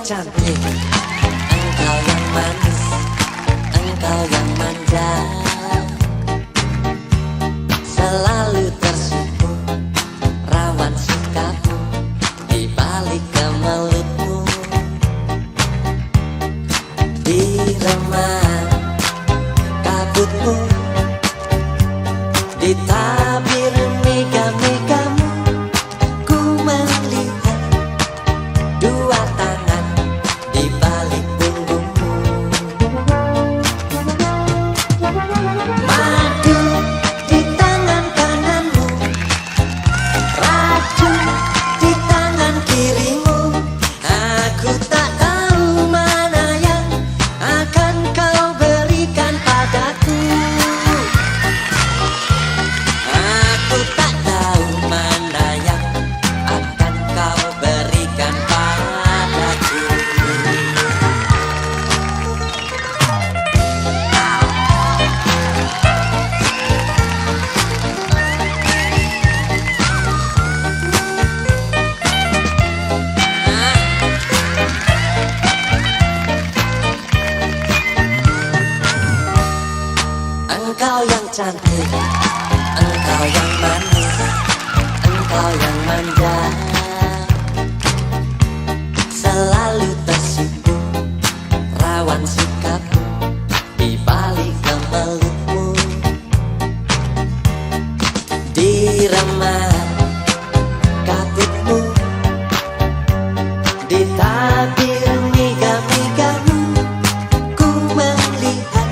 cantik, engkau yang manis, engkau yang manja, selalu tersipu rawan sikapmu di balik kemelutmu, di remang kabutmu, di tabir mega-megamu, ku melihat dua tangan di balik punggungmu. Madu di tangan kananmu, racun di tangan kirimu. Aku tak tahu mana yang akan kau berikan padaku. Aku tak tahu mana yang akan kau berikan padaku. Engkau yang cantik, engkau yang manis, engkau yang manja, selalu tersipu rawan sikapmu di balik kemelutmu, di remang kabutmu, di tabir mega-megamu, ku melihat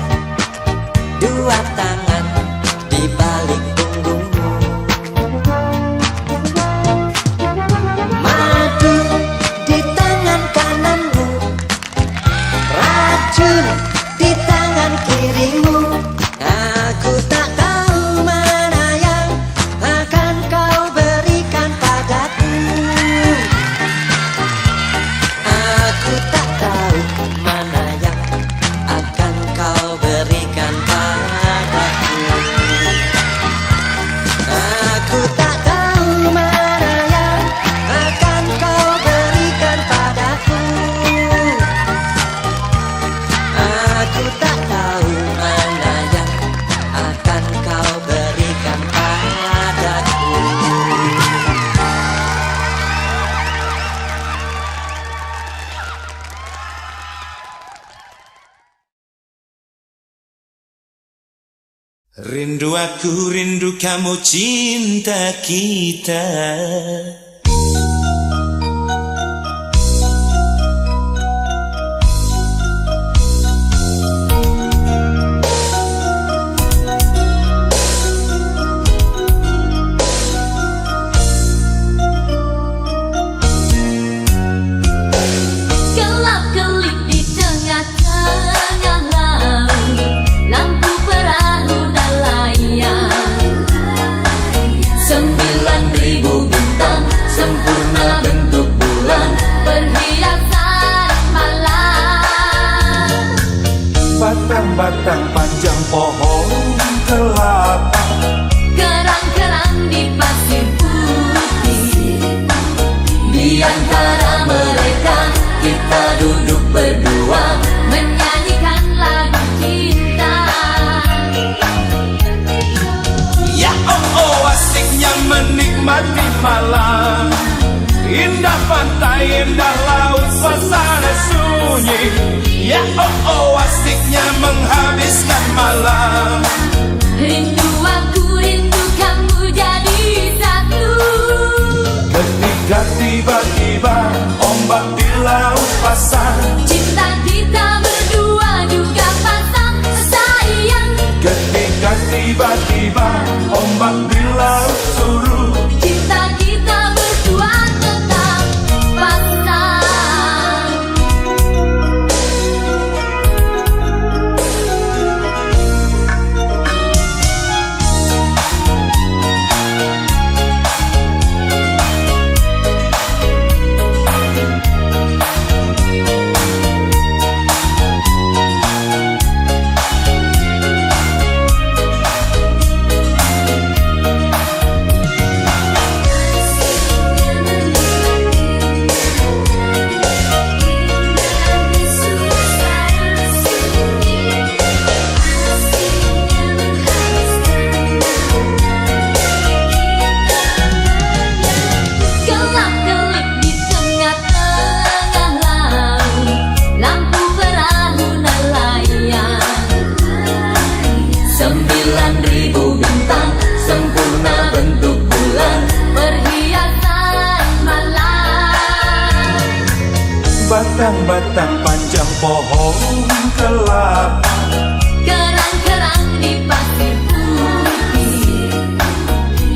dua tangan di balik punggungmu. Madu di tangan kananmu, racun di tangan kirimu. Aku tak tahu mana yang akan kau berikan padaku. Aku tak tahu mana yang akan kau berikan padaku. Aku tak tahu mana yang akan kau berikan padaku. Aku tak tahu mana yang akan kau berikan padaku. Rindu aku, rindu kamu, cinta kita. Kelap-kelip di tengah-tengah laut, lampu perahu dan layar. 9.000 bintang sempurna bentuk bulan, perhiasan malam. Batang-batang panjang pohon kelapa, Kerang-kerang di pasir putih. Di antara mereka kita duduk berdua, menyanyikan lagu cinta. ya oh asiknya menikmati malam. Indah pantai, indah laut, suasana sunyi. Ya oh asiknya menghabiskan malam. Rindu aku, rindu kamu jadi satu. Ketika tiba-tiba ombak di laut pasang, Cinta kita berdua juga pasang sayang. ketika tiba-tiba ombak di laut surut, Cinta kita berdua tetap pasang. batang-batang panjang pohon kelapa. Kerang-kerang di pasir putih.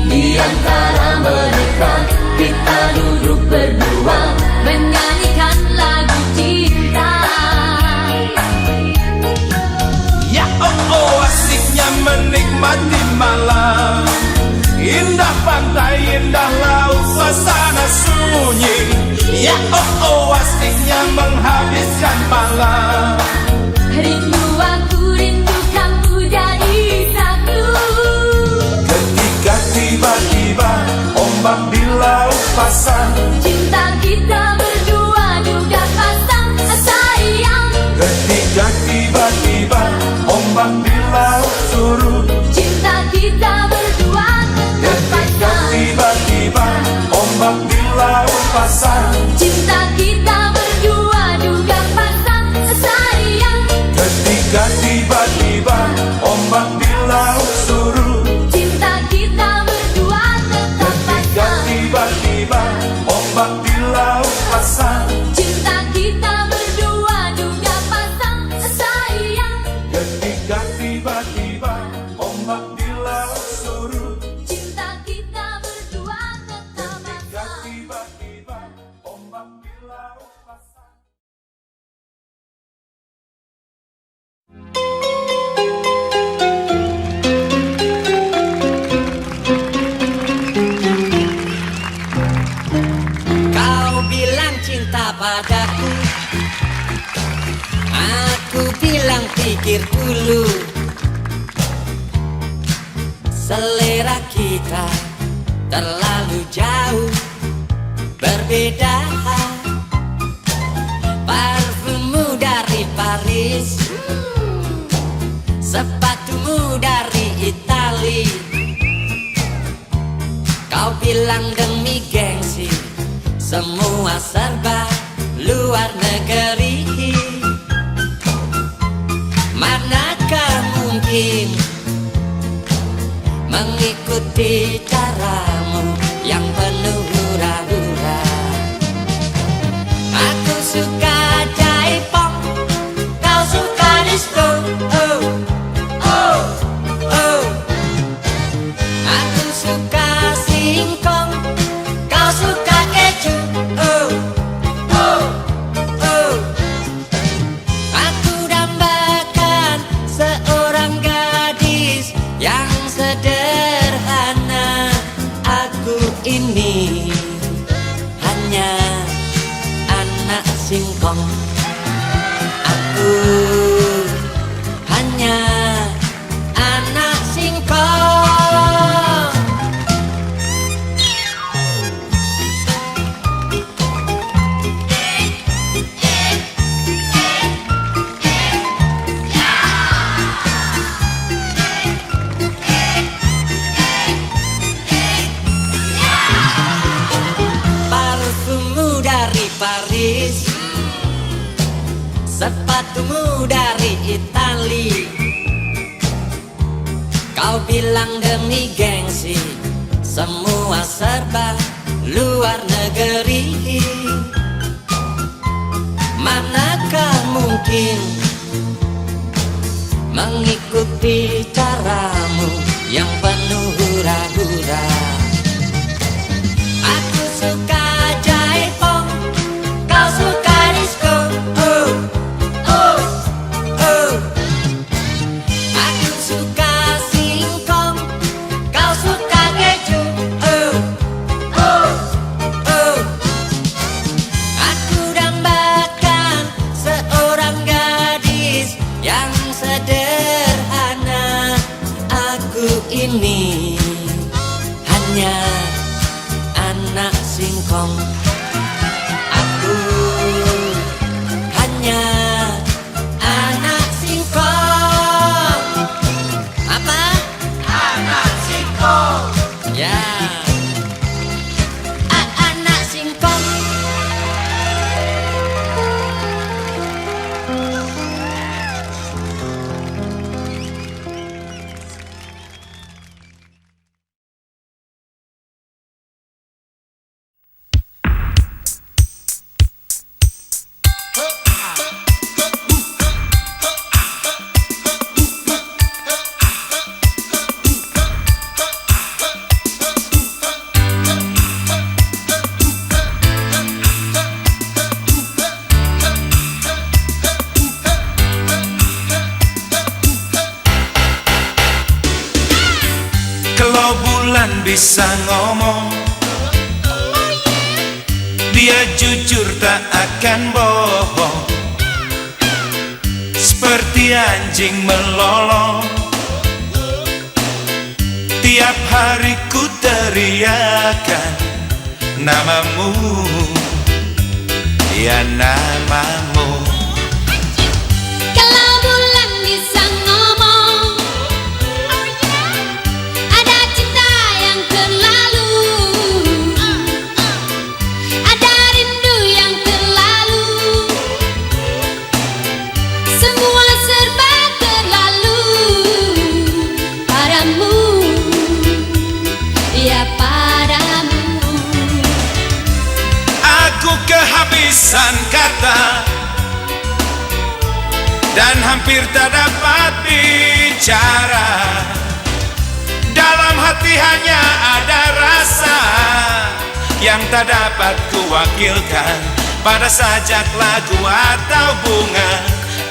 Di antara mereka kita duduk berdua menyanyikan lagu cinta. Ya oh asiknya menikmati malam. Indah pantai, indah laut, suasana sunyi. Ya oh asiknya menghabiskan malam. Rindu aku, rindu kamu jadi satu. Ketika tiba-tiba ombak di laut pasang. Cinta kita berdua juga pasang sayang. Ketika tiba-tiba ombak di laut surut. Cinta kita berdua tetap Ketika pasang. tiba-tiba ombak di laut pasang. Cinta kita berdua juga pasang sayang. Ketika tiba-tiba ombak di laut surut. Cinta kita berdua tetap Ketika pasang. tiba-tiba ombak di laut pasang. Cinta kita berdua juga pasang sayang. Ketika tiba-tiba ombak di laut surut. Cinta kita berdua tetap Ketika pasang. tiba-tiba ombak di laut pasang. Kau bilang cinta padaku, aku bilang pikir dulu. Selera kita terlalu jauh berbeda. Parfummu dari Paris, sepatumu dari Itali. Kau bilang demi gengsi, semua serba luar negeri. Manakah mungkin mengikuti caramu yang penuh hura-hura. Aku suka jaipong, kau suka disco. Oh, oh, oh. Aku suka singkong, kau suka keju. Oh, oh, oh. Aku dambakan seorang gadis yang sederhana. Aku ini hanya anak singkong. Aku hanya anak singkong. Parfummu dari Paris, sepatumu dari Itali. Kau bilang demi gengsi, semua serba luar negeri. Manakah mungkin mengikuti caramu yang penuh hura-hura. Aku suka jaipong, kau suka disco. Oh, oh, oh. Aku suka singkong, kau suka keju. Oh, oh, oh. Aku dambakan seorang gadis yang sederhana. Aku ini hanya anak singkong. Aku hanya anak singkong. Apa? Anak singkong. Ya. Anak singkong. bisa ngomong, dia jujur tak akan bohong. Seperti anjing melolong, tiap hari ku teriakan namamu, ya namamu. Kalau bulan bisa ngomong, ada cinta yang terlalu, ada rindu yang terlalu, semua serba terlalu padamu, ya padamu. Aku kehabisan kata dan hampir tak dapat bicara. Dalam hati hanya ada rasa yang tak dapat kuwakilkan pada sajak lagu atau bunga.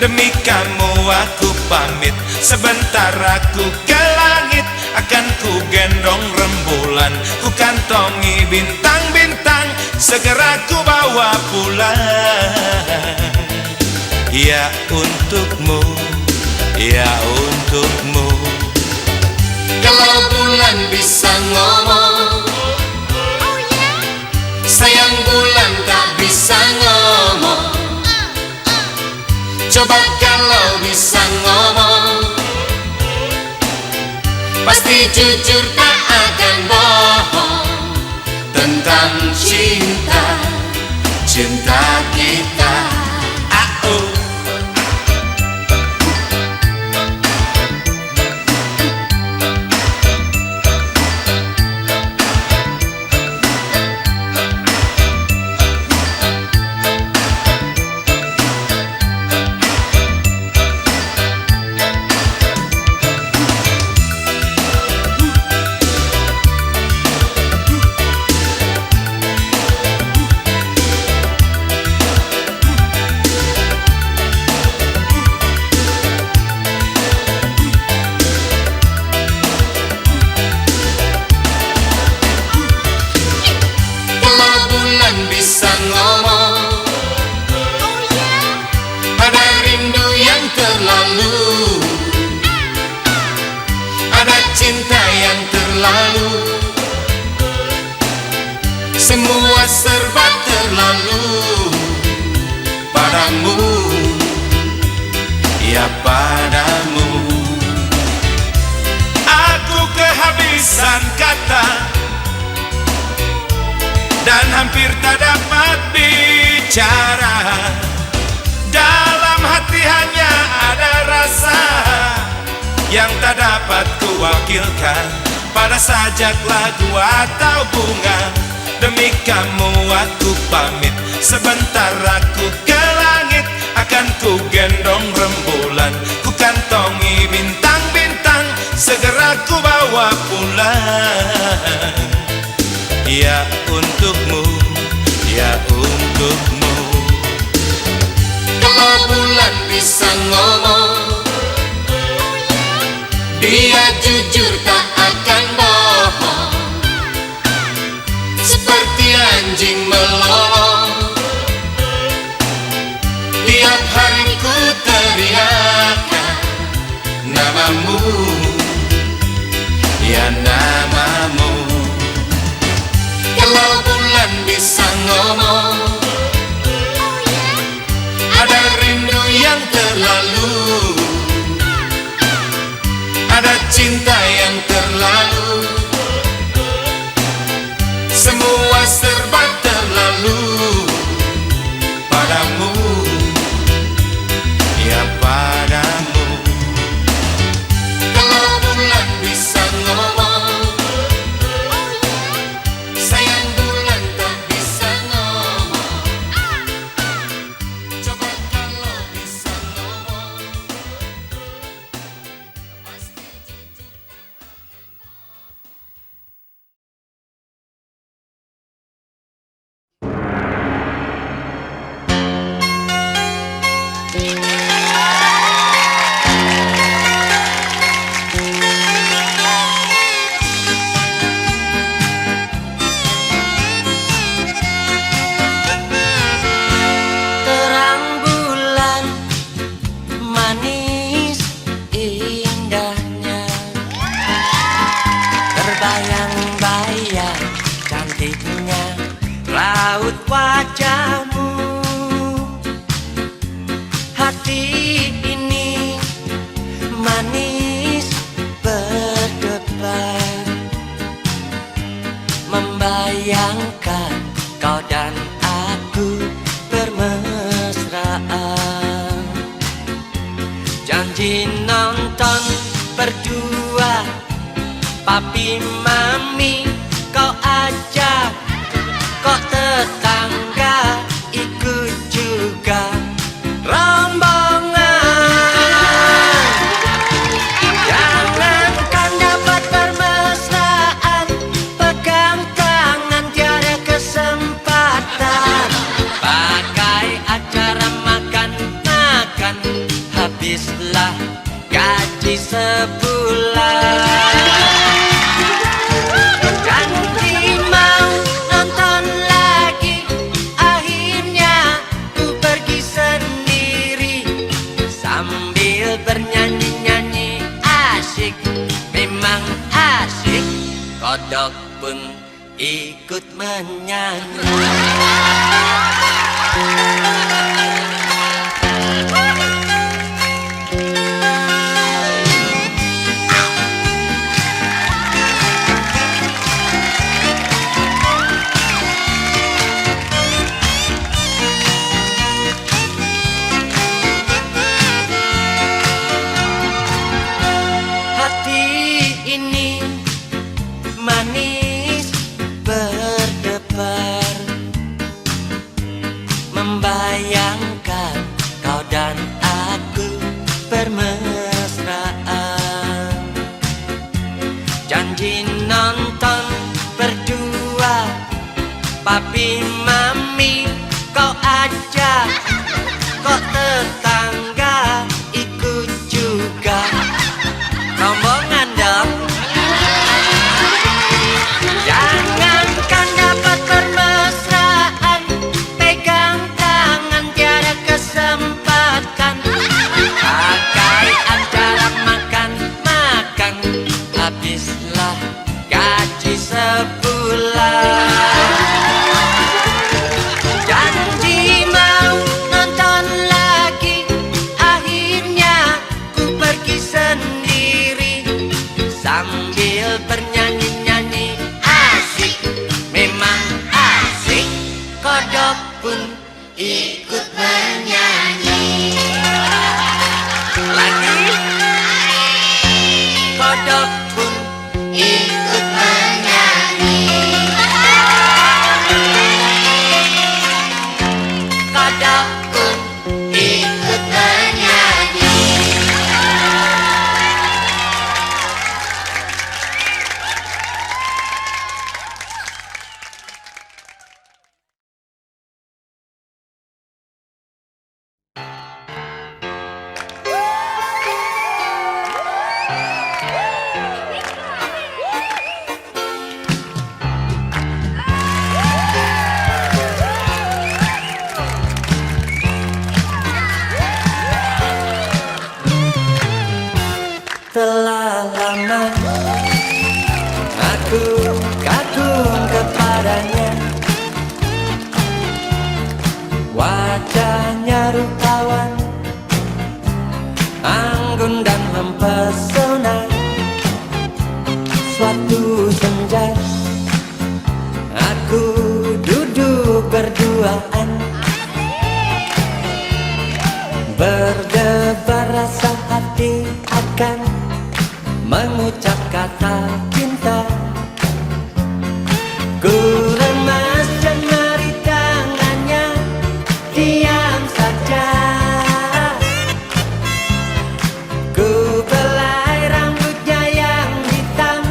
Demi kamu aku pamit, sebentar aku ke langit. Akan ku gendong rembulan, ku kantongi bintang-bintang, segera ku bawa pulang. Ya untukmu, ya untukmu. Kalau bulan bisa ngomong, sayang bulan tak bisa ngomong. Coba kalau bisa ngomong, pasti jujur tak akan bohong tentang cinta, cinta kita. Bisa ngomong, ada rindu yang terlalu, ada cinta yang terlalu, semua serba terlalu padamu, ya padamu. Aku kehabisan kata dan hampir tak dapat bicara. Dalam hati hanya ada rasa yang tak dapat kuwakilkan pada sajak lagu atau bunga. Demi kamu aku pamit, sebentar aku ke langit. Akan ku gendong rembulan, ku kantongi bintang-bintang, segera ku bawa pulang. Ya untukmu, ya untukmu. Kalau bulan bisa ngomong, dia jujur tak akan bohong. Seperti anjing melolong, tiap hari ku teriakan namamu, ya namamu. Kalau bulan bisa ngomong, ada rindu yang terlalu, ada cinta yang terlalu, semua serba terlalu padamu, ya padamu. Kalau bulan bisa ngomong, sayang bulan tak bisa ngomong. Coba kalau bisa ngomong, pasti jujur. indahnya raut wajahmu. Hati ini manis berdebar, membayangkan kau dan aku bermesraan. Janji nonton berdua, papi mami kau ajak, kok tetangga ikut juga rombongan. Jangankan dapat bermesraan, pegang tangan tiada kesempatan. Pakai acara makan-makan, habislah gaji sebulan. Janji mau nonton lagi, akhirnya ku pergi sendiri. Sambil bernyanyi-nyanyi asyik, memang asyik. Kodok pun ikut menyanyi. Hati ini manis berdebar, membayangkan kau dan aku bermesraan. Janji nonton berdua, papi mami kau ajak, kok tetangga ikut juga rombongan dong. Jangankan dapat bermesraan, pegang tangan tiada kesempatan. Pakai acara makan-makan, habislah gaji sebulan. Janji mau nonton lagi, akhirnya ku pergi sendiri. Sambil bernyanyi-nyanyi asyik, memang asyik. Kodok pun ikut menyanyi. Lagi, kodok pun ikut menyanyi. Kodok pun ikut menyanyi. Telah lama aku kagum kepadanya, wajahnya rupawan, anggun dan mempesona. Suatu senja aku duduk berduaan, berdebar rasa hati akan mengucap kata cinta. Ku remas jemari tangannya, diam saja. Ku belai rambutnya yang hitam,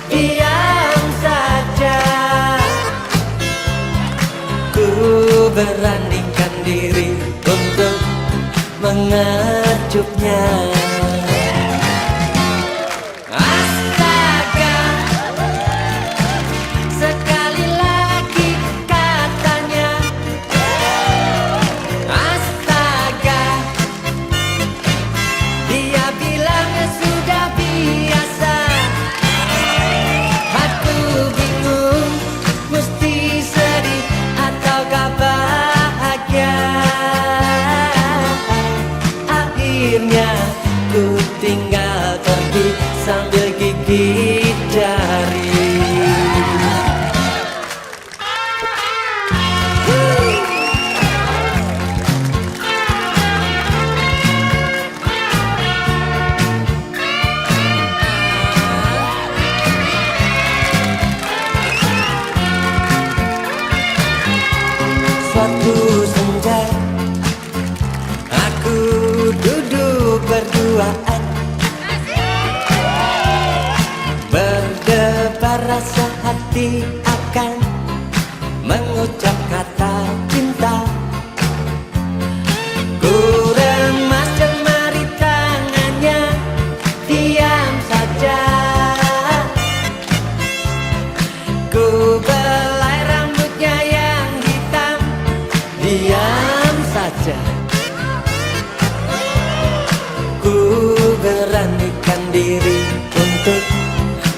diam saja. Ku beranikan diri untuk mengejutnya. Astaga, sekali lagi katanya. Astaga, dia bilang sudah biasa. Aku bingung mesti berduaan, berdebar rasa hati akan mengucap kata cinta. Ku remas jemari tangannya, diam saja. Ku belai rambutnya yang hitam, diam saja. Ku beranikan diri untuk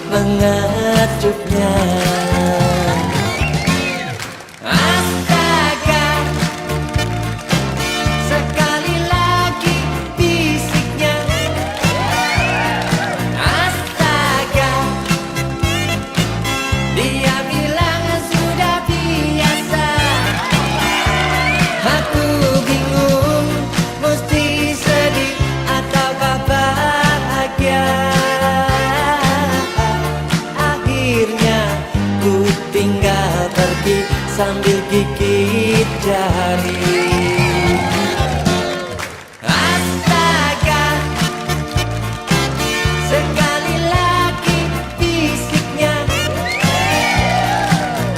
mengacupnya. Astaga, sekali lagi bisiknya. Astaga, dia bilang sudah biasa. Aku bingung, mesti sedih ataukah bahagia. Akhirnya ku tinggal pergi sambil gigit jari. Astaga, sekali lagi bisiknya.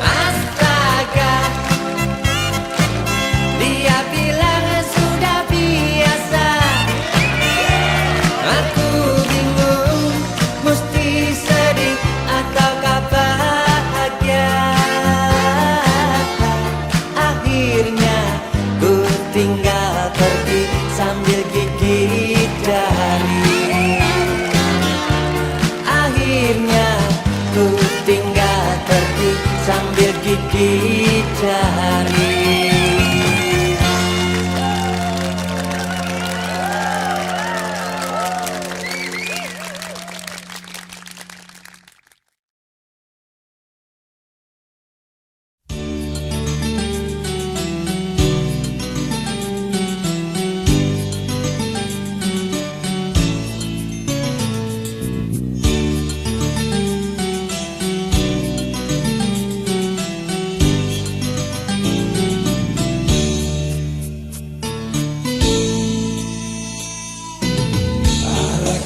Astaga, dia bilang sudah biasa. Aku bingung, mesti sedih ataukah bahagia. Akhirnya ku tinggal pergi sambil gigit jari. Akhirnya ku tinggal pergi sambil gigit jari.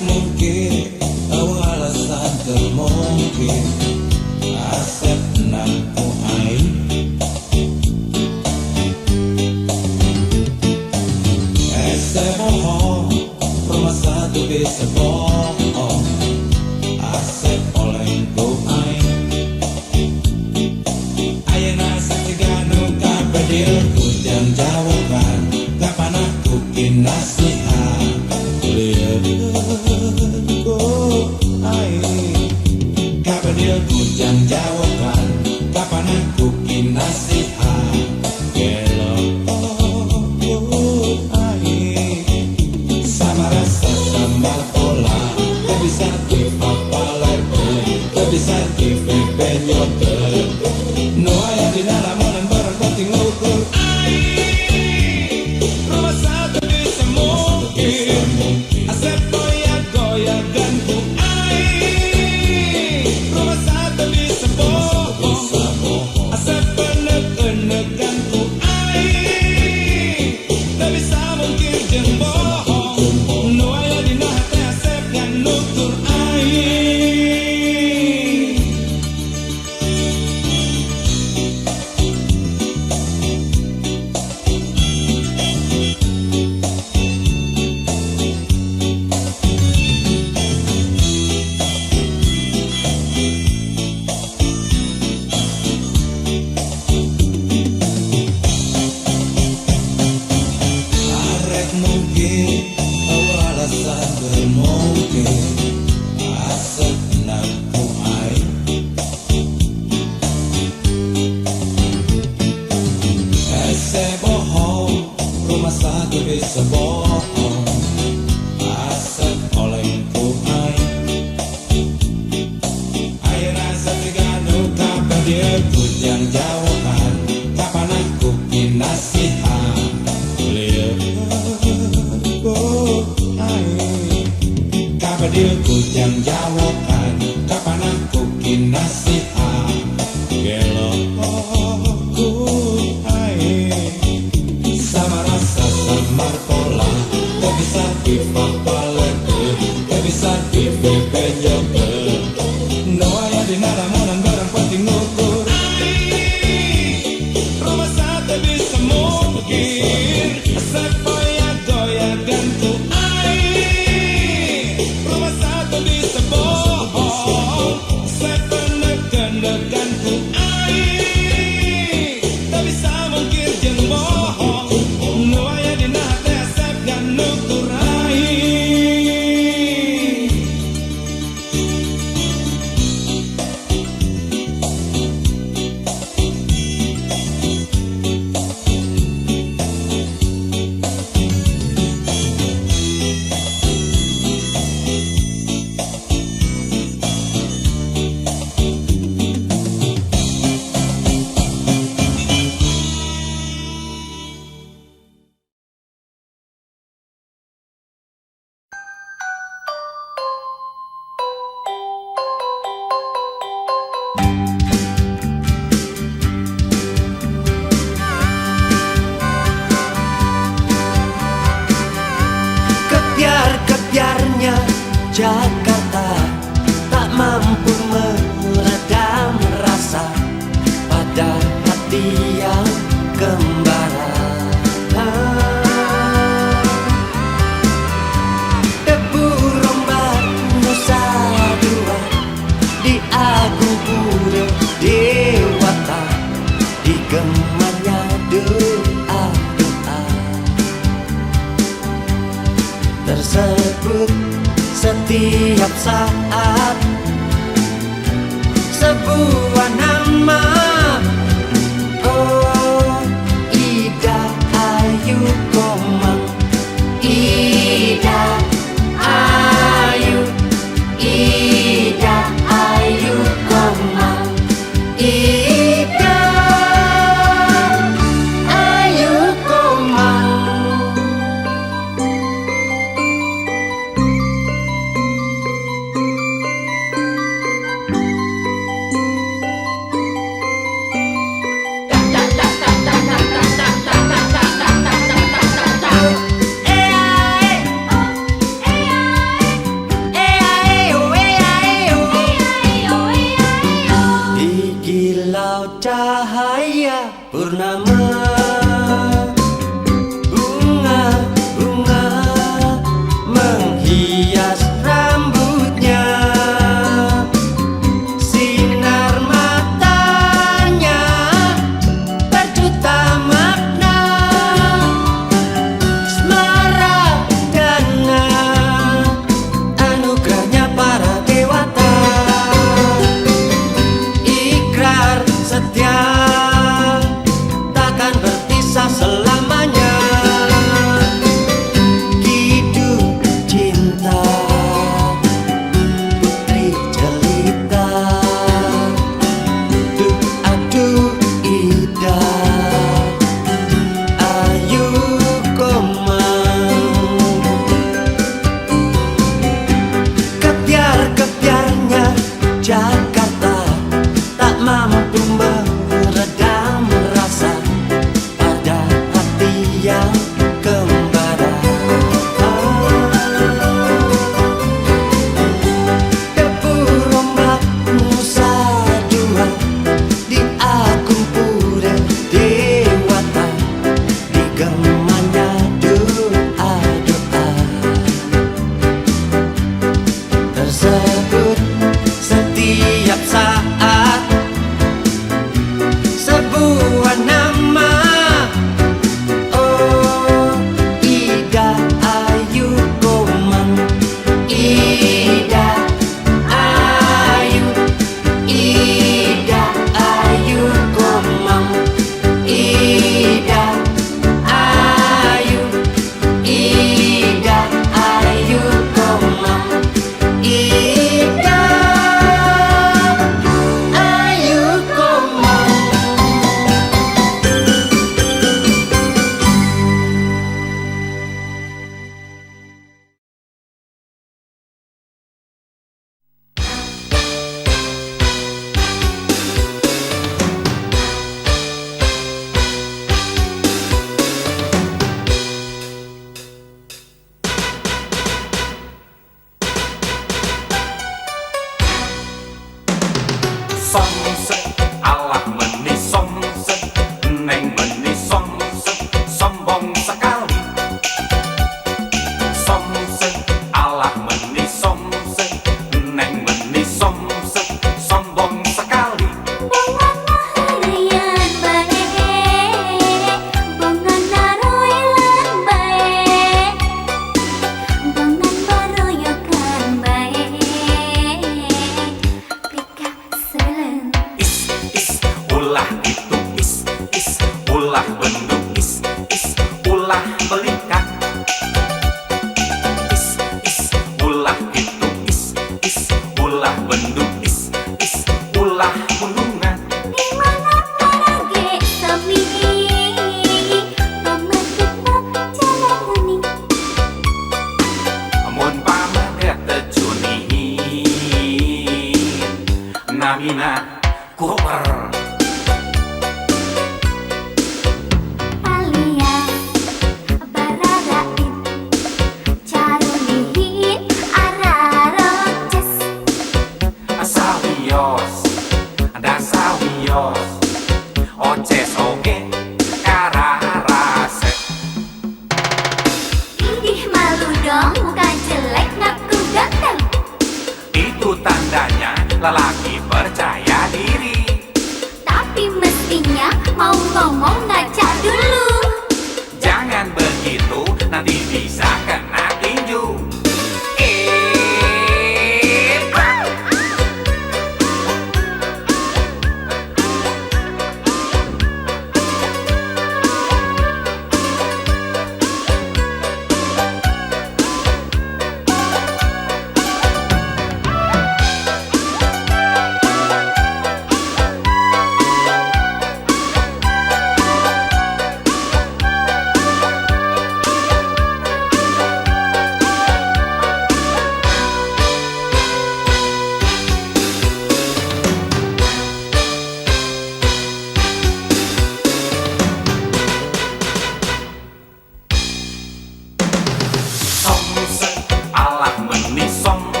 Mungkin tahu alasan termungkin asep nampu air. Asep bohong, rumah satu bisa bohong. Asep oleh ku air. Ayah nasa tiganu kabadir ku jam jawaban. Kapan aku kinasihat lihat kapan dia kujang jawaban, kapan aku kinasihat gelok sama rasa sama pola, tak bisa dipapalar, tak bisa dipepenyoter. No ayah di dalam molen berarti ngukur rumah satu bisa mungkin. Asep goyang-goyangkan ku air. Rumah satu bisa bohong. Asep enek-enekan ku air. Tak bisa mungkin jeng bohong. Nu aya dina hati Asep yang nutur air. Bisa bohong, asap oleh ku air rasa terganu kapan dia kujang jawaban, kapan aku kinasihat lihat ku air. Kapan dia kujang jawaban, kapan aku kinasihat gelok ku air. Sama rasa sama pola, tak bisa dipapalet. Jakarta tak mampu meredam rasa pada hati yang kembara. Debu rombak Nusa Dua di Agung Pura Dewata, digemanya doa-doa tersebut setiap saat. Sebuah nama, oh Ida Ayu Komang, Ida Ayu, Ida Ayu Komang, Ida Ayu Komang. Di kilau cahaya purnama, bunga-bunga menghias rambutnya, sinar matanya berjuta makna, smaragdana anugerahnya para dewata, ikrar setia takkan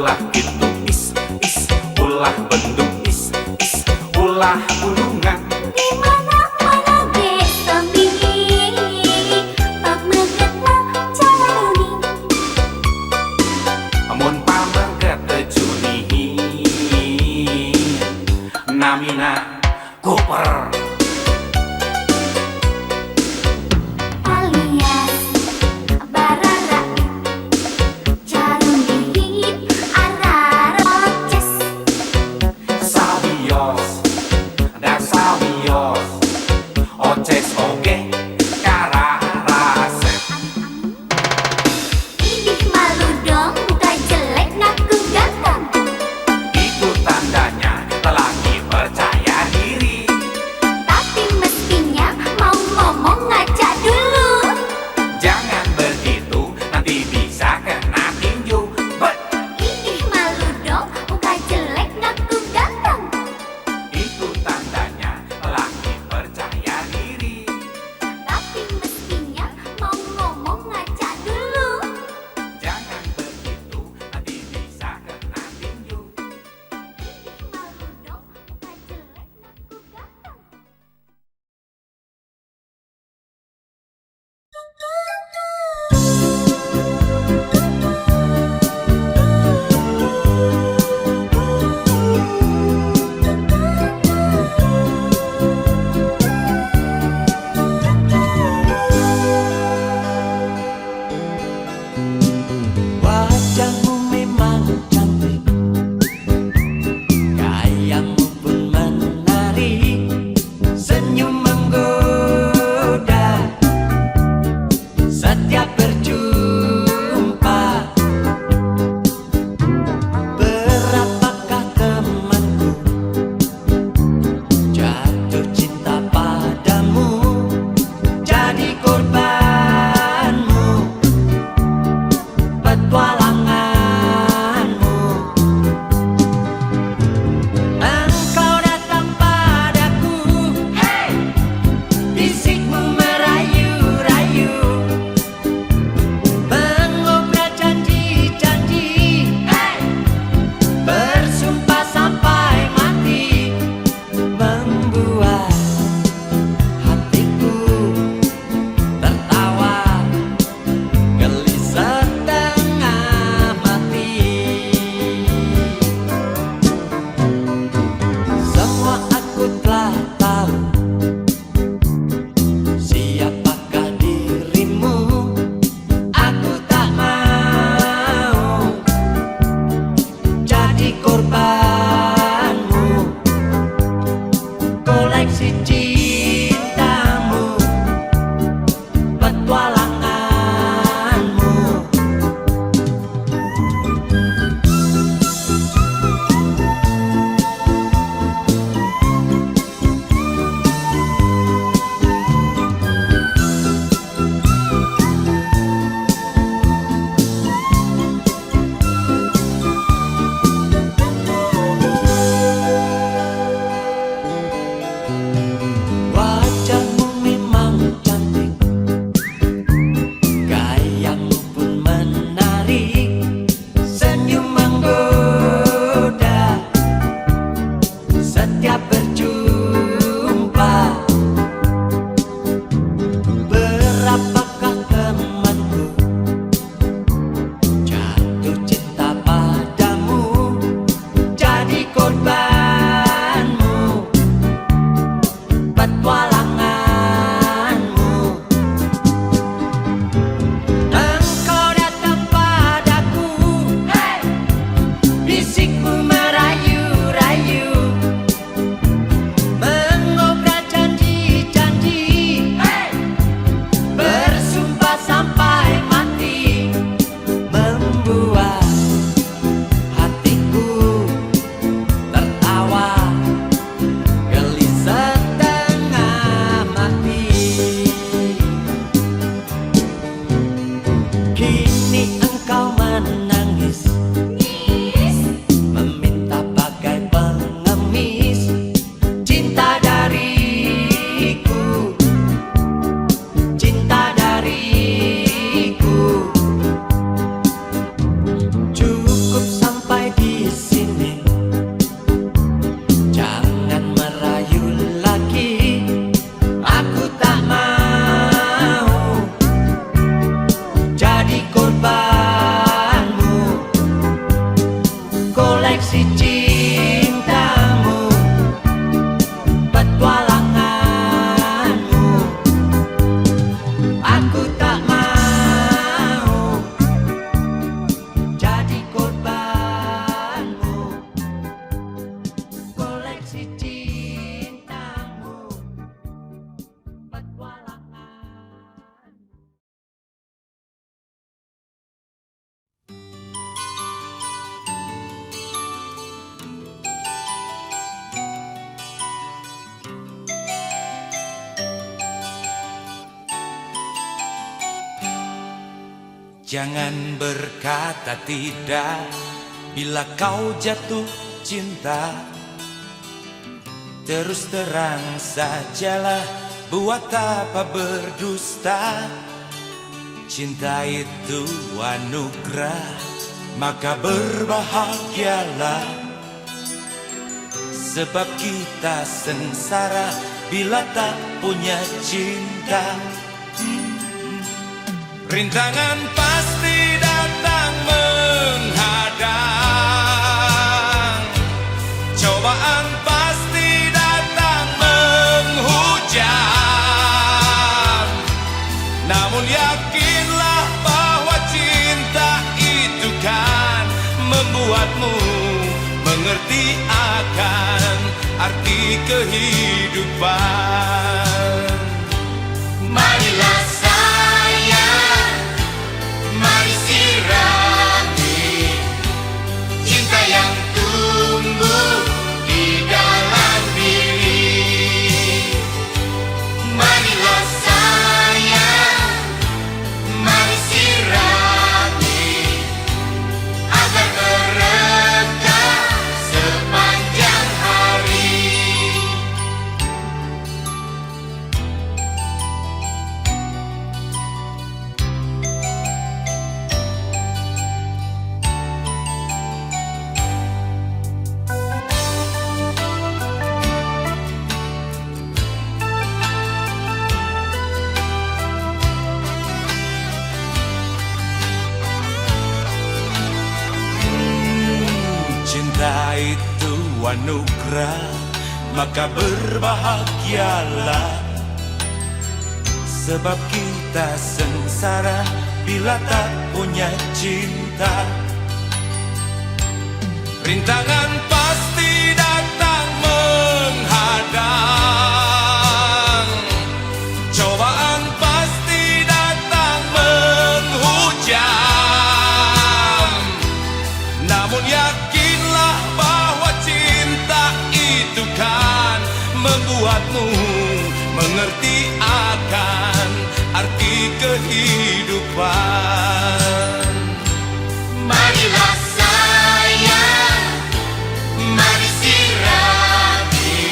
ulah gitu ulah bendung ulah gunungan. Di mana-mana ge sambihi pameugeutna jalani. Amun pamengget junihi namina koper. Alias barara jarum dihit araroces. Sabios dan sabios oces oge kararasep. Idih malu dong, tak jelek ngaku ganteng. Itu tandanya lelaki percaya diri. koleksi cintamu, petualanganmu. Aku tak mau jadi korbanmu, koleksi cintamu, petualangan. Jangan berkata tidak bila kau jatuh cinta. Terus terang sajalah, buat apa berdusta. Cinta itu anugerah, maka berbahagialah. Sebab kita sengsara bila tak punya cinta. Rintangan pasti datang menghadang, cobaan pasti datang menghujam. Namun yakinlah bahwa cinta itu kan membuatmu mengerti akan arti kehidupan. Marilah sayang, mari sirami cinta yang tumbuh di dalam diri. Marilah sayang, mari sirami agar mereka sepanjang hari. Cinta itu anugerah, maka berbahagialah. Sebab kita sengsara bila tak punya cinta. Rintangan pasti datang menghadang, cobaan pasti datang menghujam. Namun yakinlah bahwa cinta itu kan membuatmu mengerti akan arti kehidupan. Marilah sayang, mari sirami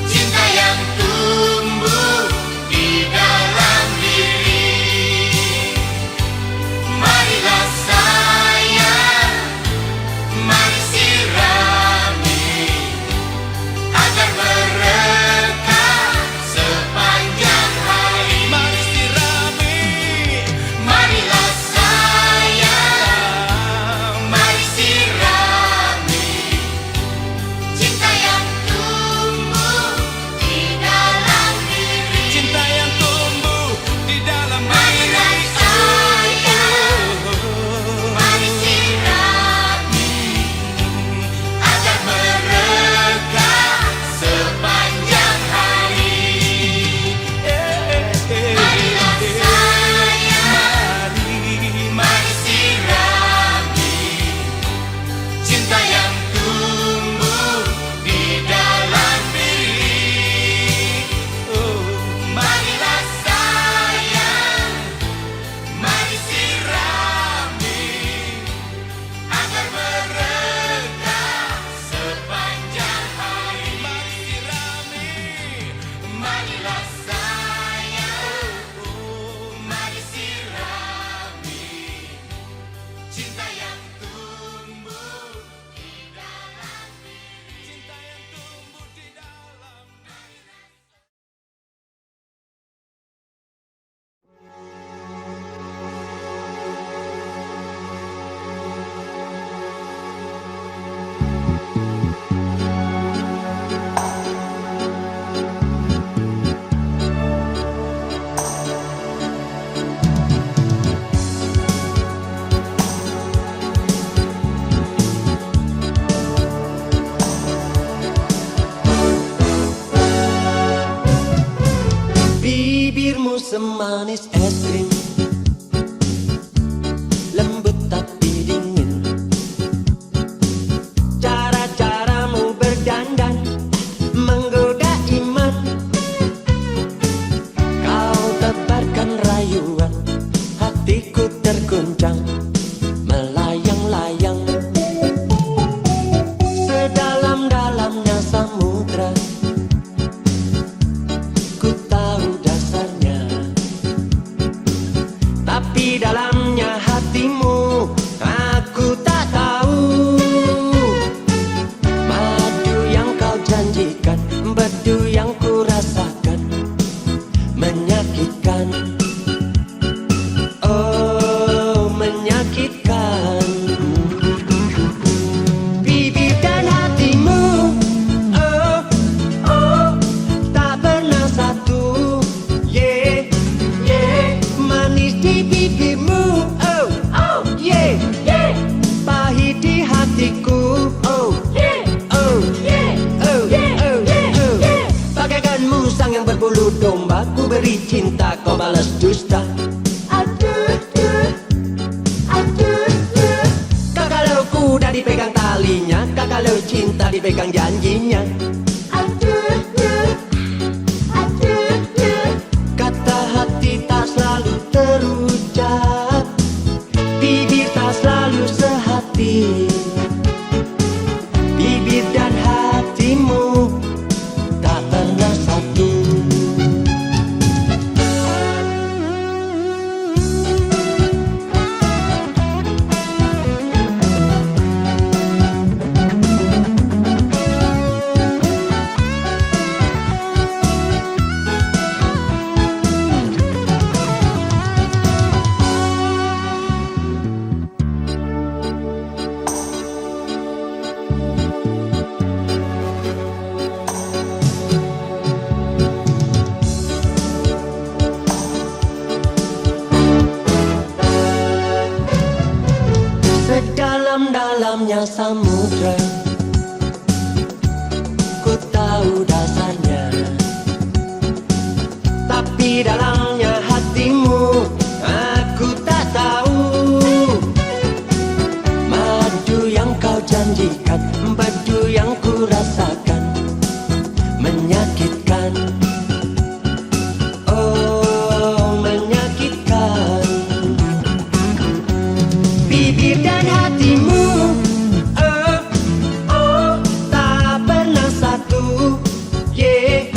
cinta yang tumbuh di dalam diri. Marilah sayang, mari sirami agar mereka sepanjang hari. Mari sirami, mari manis es krim, lembut tapi dingin. Cara-caramu berdandan menggoda iman. Kau tebarkan rayuan, hatiku terguncang, melayang-layang. Sedalam-dalamnya samudra, ku tahu dasarnya. Tapi dalamnya hatimu, aku tak tahu. Madu yang kau janjikan, bedu yang ku rasakan, menyakitkan. Oh, menyakitkan. Bibir dan hatimu, oh, oh, tak pernah satu. Yeah, yeah, manis di bibirmu, oh, oh, yeah, yeah, pahit di hatiku, oh, yeah, oh, yeah, oh, oh, oh. Bagaikan musang yang berbulu domba, ku beri cinta, kau balas dusta. Kalau kuda dipegang talinya, kalau cinta dipegang janjinya. Kata hati tak selalu terucap, bibir tak selalu sehati. Bibir dan hatimu tak pernah satu. Sedalam-dalamnya samudra, ku tahu dasarnya. Tapi dalamnya hatimu, aku tak tahu. Madu yang kau janjikan, bedu yang ku rasakan, menyakitkan. Oh, menyakitkan. Bibir dan hatimu, oh, oh, tak pernah satu. Yeah,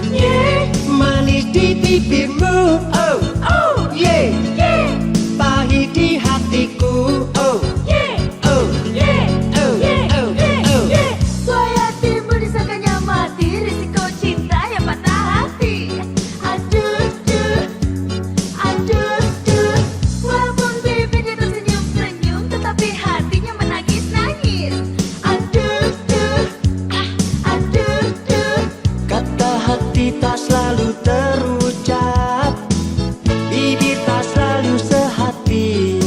yeah, manis di bibirmu, oh, oh, yeah, yeah, pahit di hatiku, oh, yeah, oh, yeah, oh, oh, oh. Suara hatimu disangkanya mati, risiko cinta yang patah hati. Aduh, duh, aduh, duh. Walaupun bibirnya tersenyum-senyum, tetapi hatinya menangis-nangis. Aduh, duh, aduh, duh. Kata hati tak selalu terucap, bibir tak selalu sehati.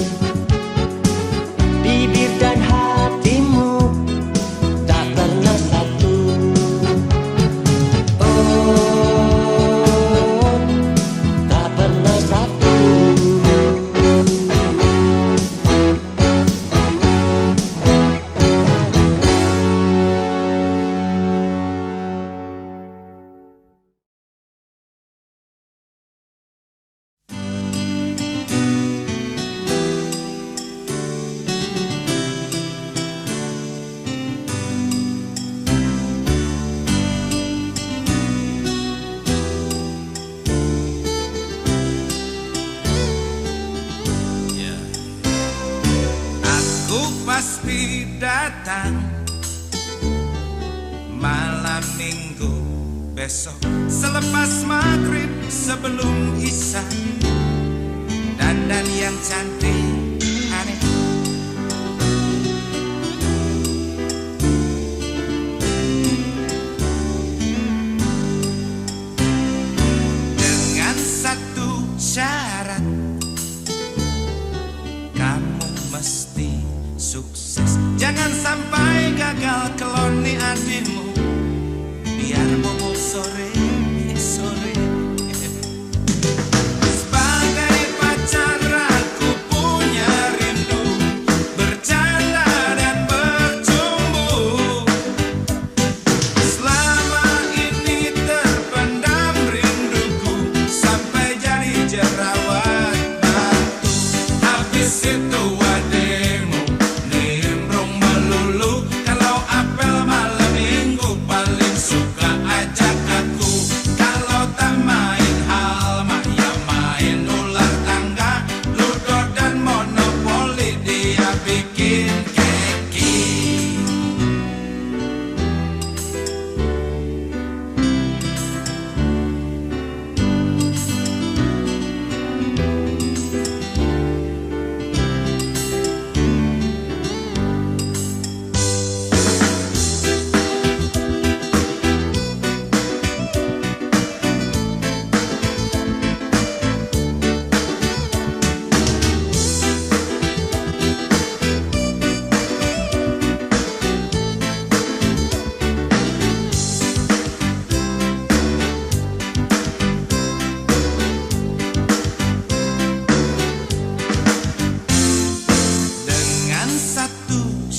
Bibir dan hatimu tak pernah satu. Oh, tak pernah satu. Aku pasti datang malam minggu besok, selepas maghrib sebelum isya. Dandan yang cantik aneh, dengan satu syarat, kamu mesti sukses. Jangan sampai gagal keloni adikmu, biar bobo sore.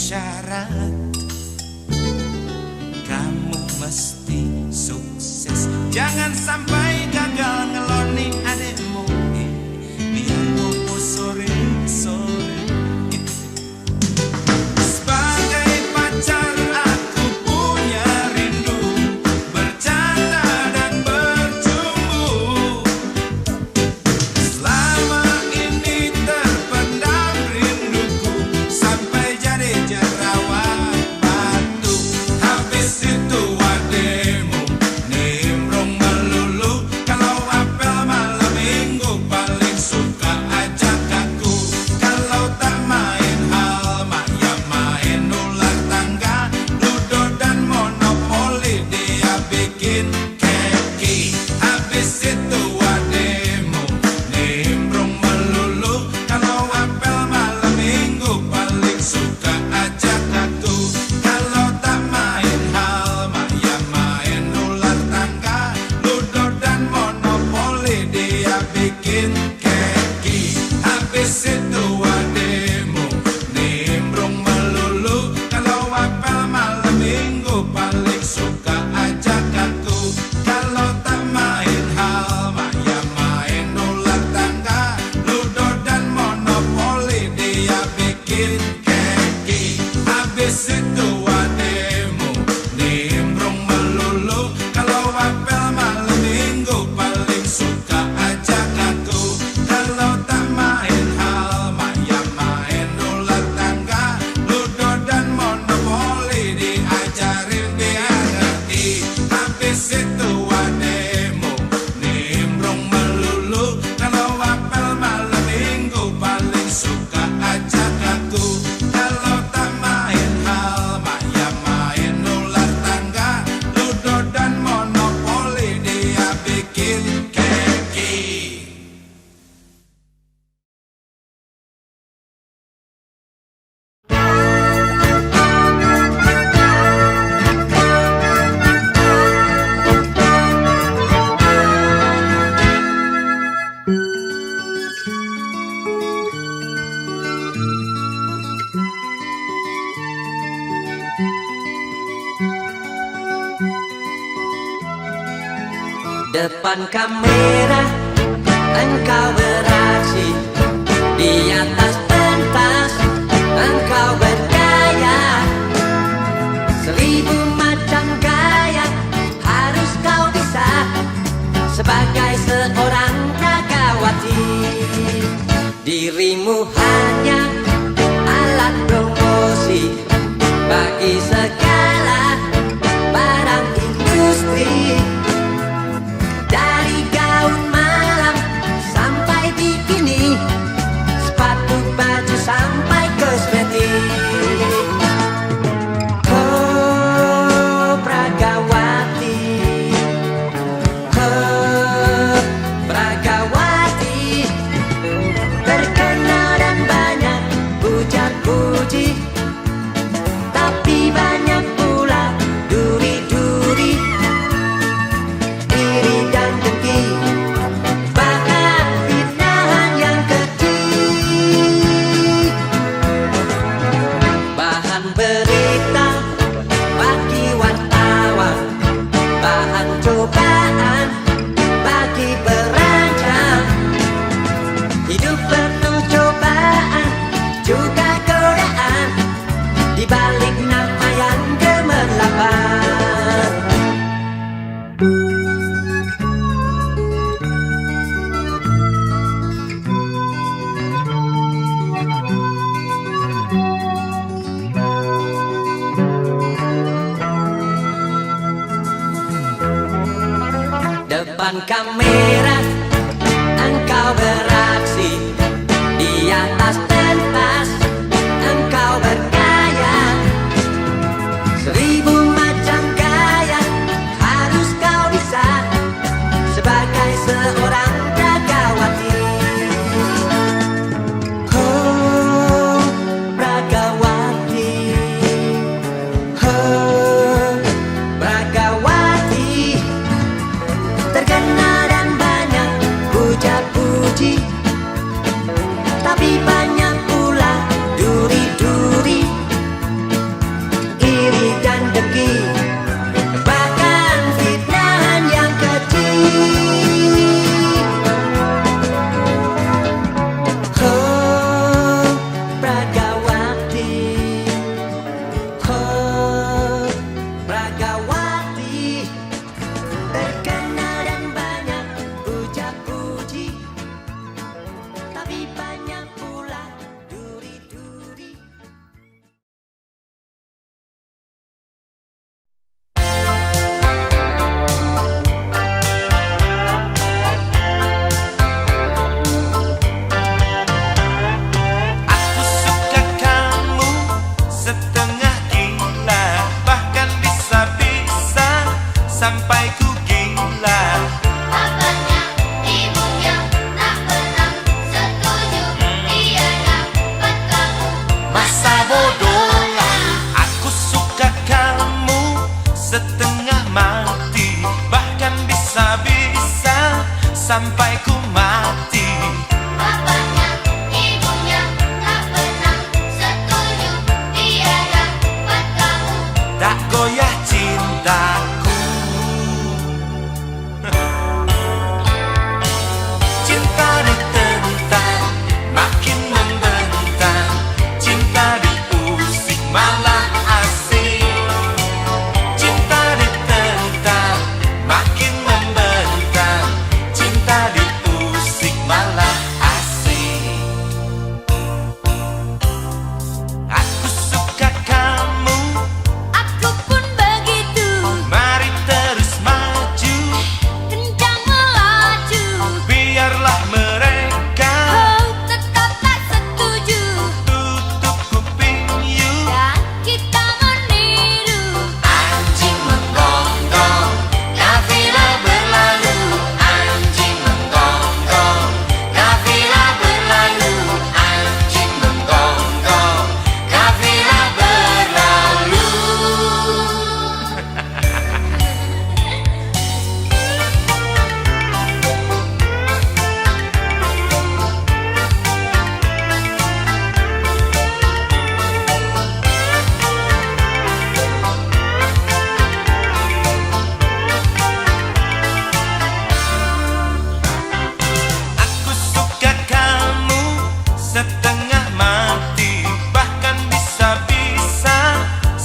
syarat. Kamu mesti sukses, jangan sampai gagal ngeloni adekmu. Biar bobo sore-sore. Sebagai pacar aku punya rindu, bercanda dan bercumbu. Selama ini terpendam rinduku, sampai jadi jerawat batu. Habis itu ademu nimbrung melulu. Kalau apel malam minggu paling suka ajak aku. Kalau tak main halma ya main ular tangga, ludo dan monopoli dia bikin keki. Habis itu ademu nimbrung melulu. Kalau apel malam minggu paling suka ajak aku. Kalau tak main halma ya main ular tangga, ludo dan monopoli dia bikin keki. Habis itu ademu nimbrung melulu. Kalau apel malam minggu paling suka ajak aku. Kalau tak main halma ya main ular tangga, ludo dan monopoli dia bikin keki. Habis itu ademu nimbrung melulu. Kalau apel malam minggu paling suka ajak aku. Kalau tak main halma ya main ular tangga, ludo dan monopoli diajarin biar ngerti. Habis itu ademu nimbrung melulu. Kalau apel malam minggu paling suka ajak aku. Kalau tak main halma ya main ular tangga, ludo dan monopoli dia bikin keki. Depan kamera engkau beraksi, di atas pentas engkau bergaya. Seribu macam gaya harus kau bisa, sebagai seorang Ragawati. Dirimu hanya alat promosi bagi segala barang industri. Dari gaun malam sampai bikini, sepatu baju sampai kosmetik. Oh Pragawati, oh Pragawati, terkenal dan banyak puja-puji, tapi banyak pula duri-duri, iri dan dengki, bahkan fitnahan yang keji. Bahan berita bagi wartawan, bahan cobaan bagi perancang. Hidup penuh cobaan juga godaan, di balik nama yang gemerlapan. Depan kamera engkau beraksi, di atas pentas engkau bergaya. Seribu macam gaya harus kau bisa, sebagai seorang Ragawati. Oh Pragawati, oh Pragawati, terkenal dan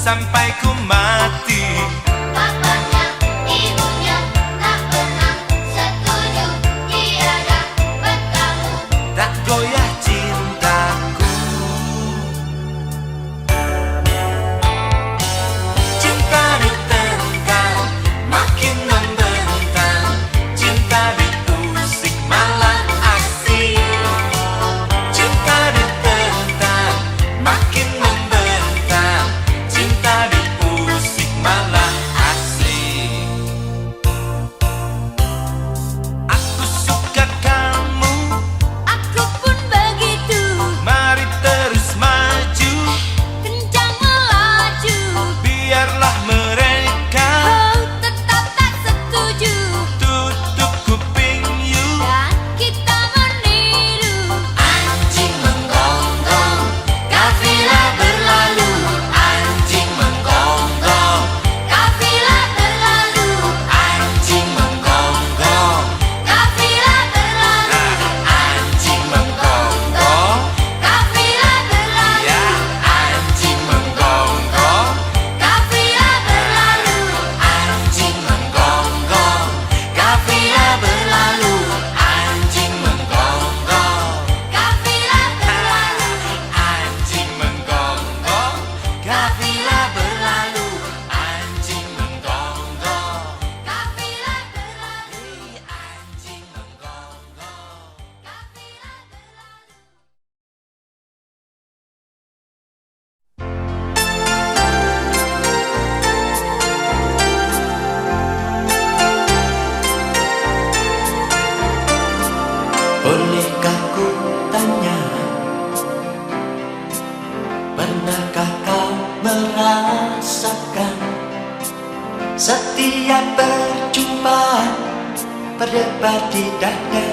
sampai ku mati. Bapaknya, ibunya tak pernah setuju. Tiada buat kamu. Tak goyah cintaku. Cinta ditentang, makin membentang. Cinta diusik malah asik. Cinta ditentang, makin membentang. Cinta diusik malah asik. Aku suka kamu, Aku pun begitu. mari terus maju. Kencang melaju. Biarlah mereka Oh, tetap tak setuju. tutup kuping you. Dan kita meniru. Anjing menggonggong, kafilah berlalu. Anjing menggonggong, Kafilah berlalu. anjing menggonggong. Kafilah berlalu. Anjing menggonggong, Kafilah berlalu. ya anjing menggonggong. Kafilah berlalu. Anjing menggonggong, kafilah berlalu. Anjing menggonggong, Kafilah berlalu. anjing menggonggong, kafilah berlalu. Anjing menggonggong, Kafilah berlalu. anjing menggonggong. Bolehkah ku tanya, pernahkah kau merasakan setiap berjumpa berdebar di dada?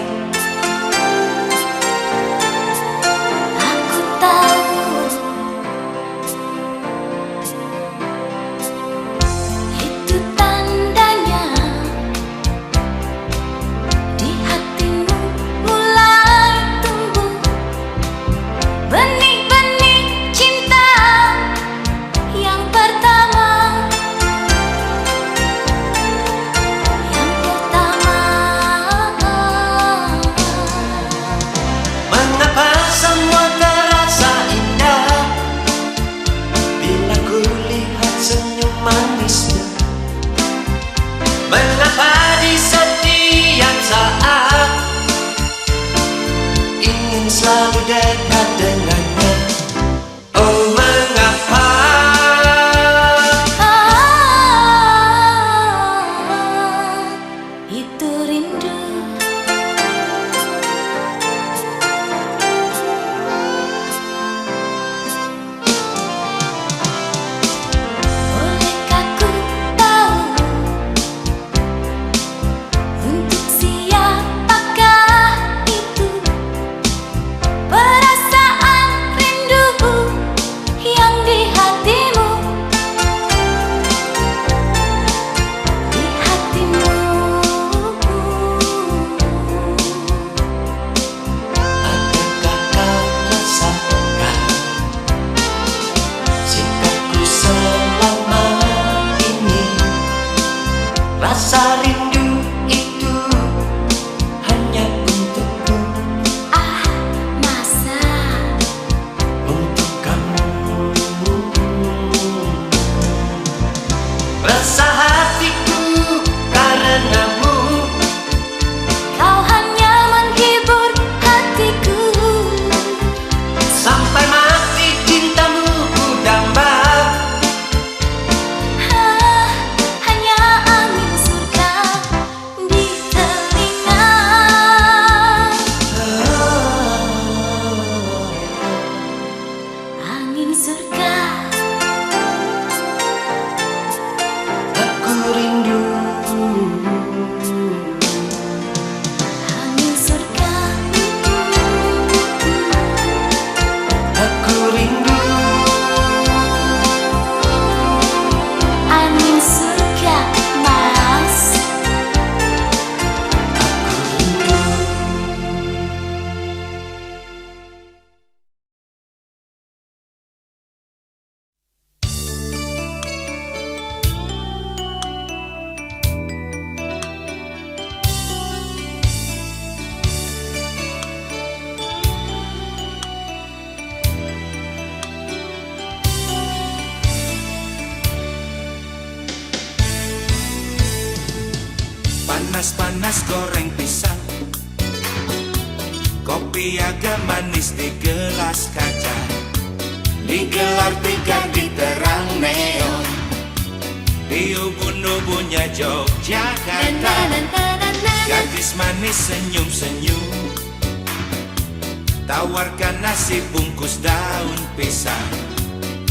Aku tahu itu tandanya di hatimu mulai tumbuh benih-benih cinta yang pertama. Yang pertama. Mengapa semua terasa indah bila ku lihat senyum manisnya? Mengapa di setiap saat ingin selalu dekat dengannya? Oh mengapa? Itu rindu. Bolehkah ku tahu untuk siapakah itu perasaan panas goreng pisang, kopi agak manis di gelas kaca, digelar tikar di terang neon, di ubun-ubunnya Yogyakarta. Gadis manis senyum-senyum, tawarkan nasi bungkus daun pisang,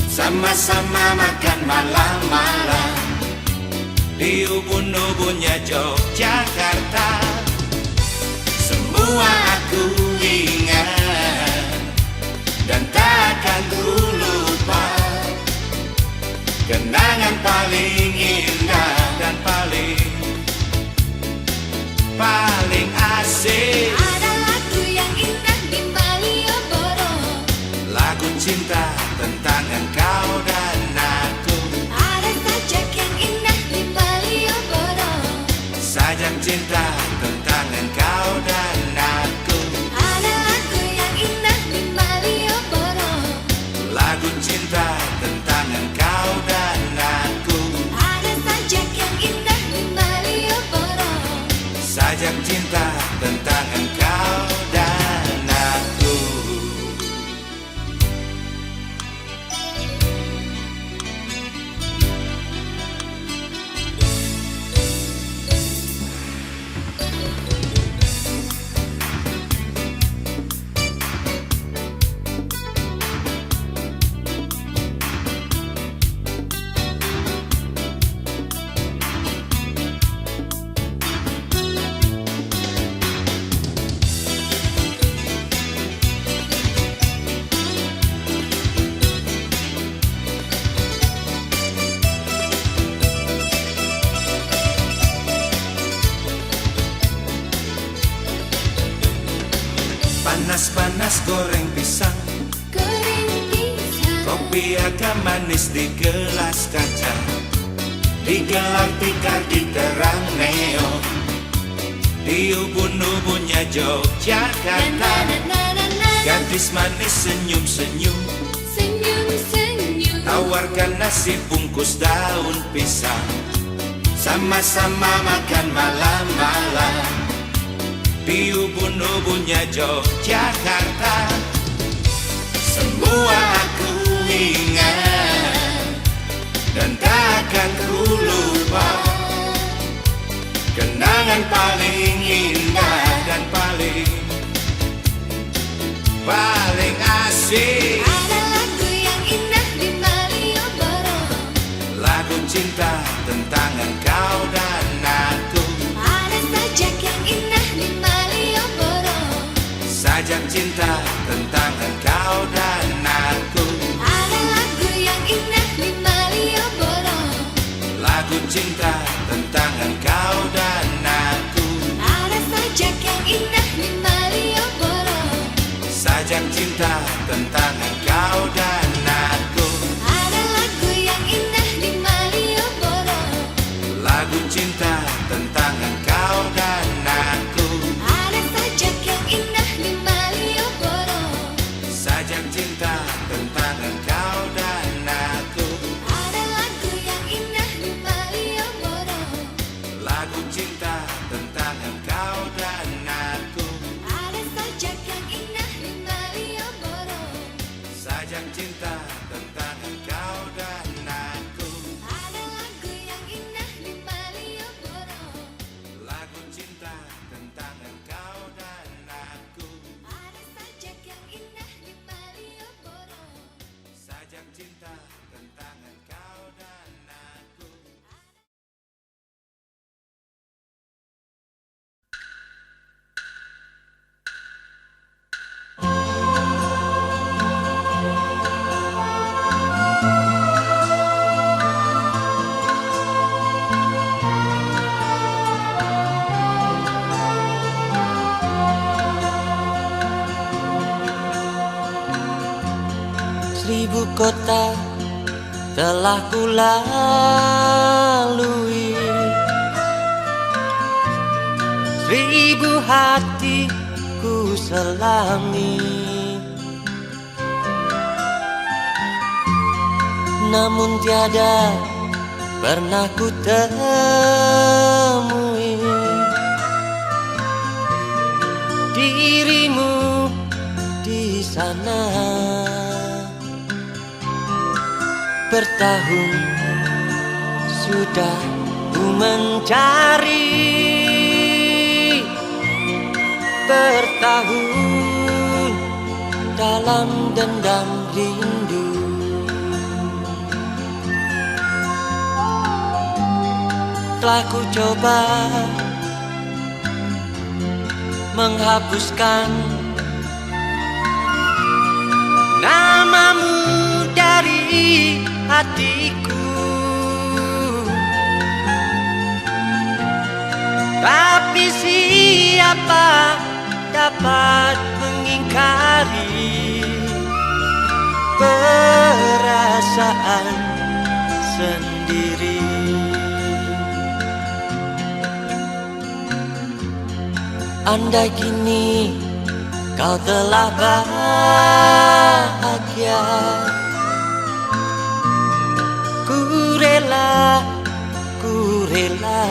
sama-sama makan malam-malam di ubun-ubunnya Yogyakarta. Semua aku ingat dan takkan ku lupa, kenangan paling indah dan paling asik. Ada lagu yang indah di Malioboro, Lagu cinta tentang engkau dan aku, ada sajak yang indah di Malioboro, sajak cinta tentang engkau dan aku. ada lagu yang indah di Malioboro, Lagu cinta tentang engkau dan aku, ada sajak yang indah di Malioboro. sajak cinta tentang engkau dan aku. Panas-panas goreng pisang, Goreng pisang, kopi agak manis di gelas kaca, digelar tikar di terang neon, di ubun-ubunnya Yogyakarta. Gadis manis senyum-senyum, senyum-senyum, tawarkan nasi bungkus daun pisang, sama-sama makan malam-malam di ubun-ubunnya Yogyakarta. Semua aku ingat dan takkan ku lupa, kenangan paling indah dan paling asik. ada lagu yang indah di Malioboro, Lagu cinta tentang engkau dan aku, ada sajak yang indah di Malioboro, sajak cinta tentang engkau dan aku, ada lagu yang indah di Malioboro, lagu cinta tentang engkau dan aku, ada sajak yang indah di Malioboro, sajak cinta tentang engkau dan aku, ada lagu yang indah di Malioboro, lagu cinta tentang engkau dan aku, ada sajak yang indah di Malioboro, sajak cinta tentang engkau dan aku, ada lagu yang indah di Malioboro, lagu cinta tentang engkau dan aku, ada sajak yang indah di Malioboro, sajak cinta tentang engkau dan aku, ada lagu yang indah di Malioboro, lagu cinta tentang engkau dan aku, ada sajak yang indah di Malioboro. sajak cinta tentang engkau dan aku. Seribu kota telah kulalui, seribu hati ku selami, namun tiada pernah ku temui dirimu di sana. Bertahun sudah ku mencari, bertahun dalam dendam rindu. Telah ku coba menghapuskan namamu dari hatiku, tapi siapa dapat mengingkari perasaan sendiri. Andai kini kau telah bahagia, ku rela, ku rela.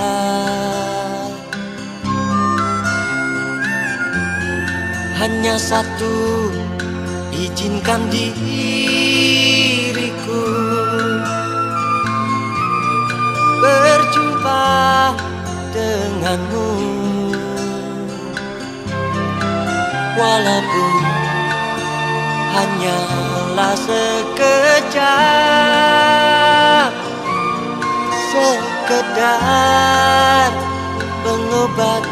Hanya satu, izinkan diriku berjumpa denganmu. Walaupun hanyalah sekejap, sekedar pengobat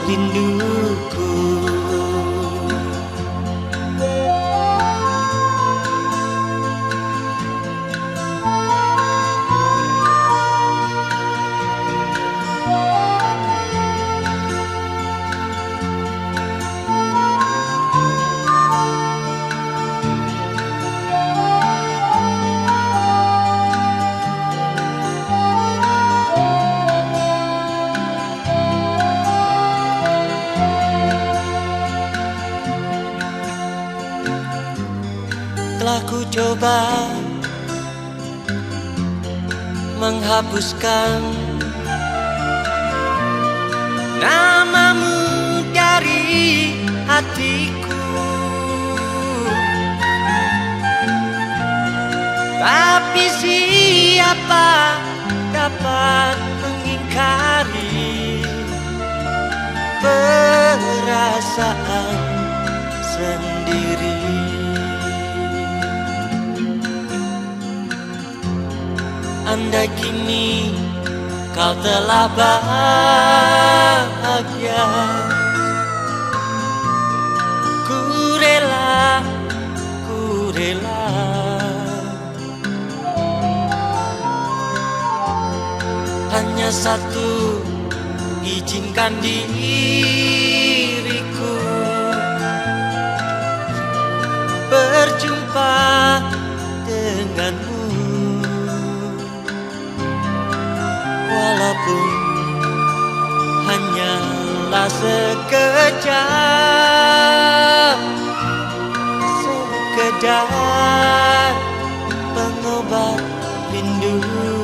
rinduku. Telah ku coba menghapuskan namamu dari hatiku, tapi siapa dapat mengingkari perasaan sendiri. Andai kini kau telah bahagia, ku rela, ku rela. Hanya satu, izinkan diriku berjumpa denganmu. Walaupun hanyalah sekejap, sekedar pengobat rinduku.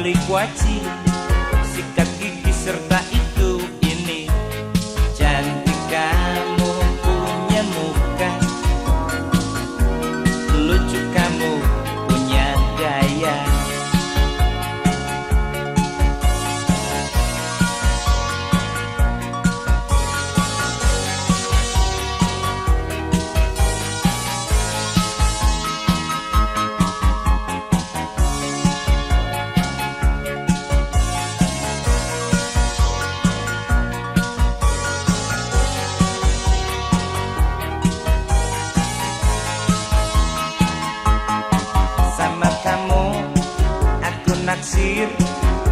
beli kuaci, sikat gigi serta itu ini. Cantik kamu punya muka, lucu kamu punya gaya.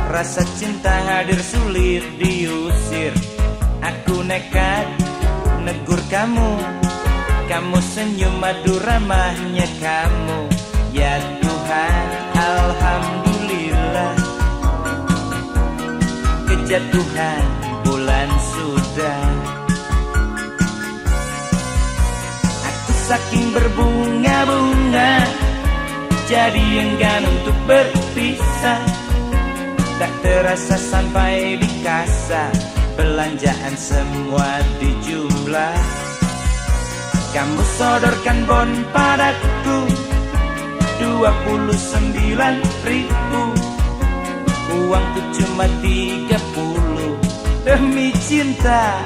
Rasa cinta hadir sulit diusir. Aku nekat negur kamu. Kamu senyum madu ramahnya kamu. Ya Tuhan, alhamdulillah. Kejatuhan bulan sudah. Aku saking berbunga-bunga, jadi enggan untuk berpisah. Tak terasa sampai di kasa, belanjaan semua dijumlah. Kamu sodorkan bon padaku 29.000. Uangku cuma 30. Demi cinta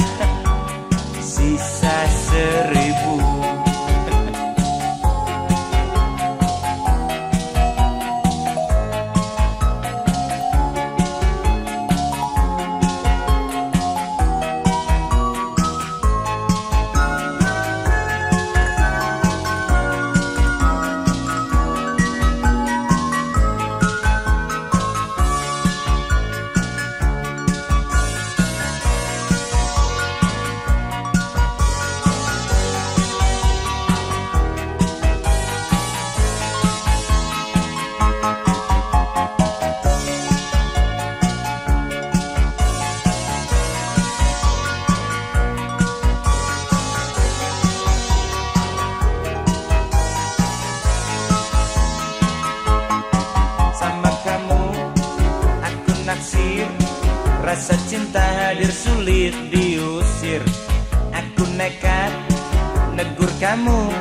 sisa 1.000. Rasa cinta hadir sulit diusir. Aku nekat negur kamu.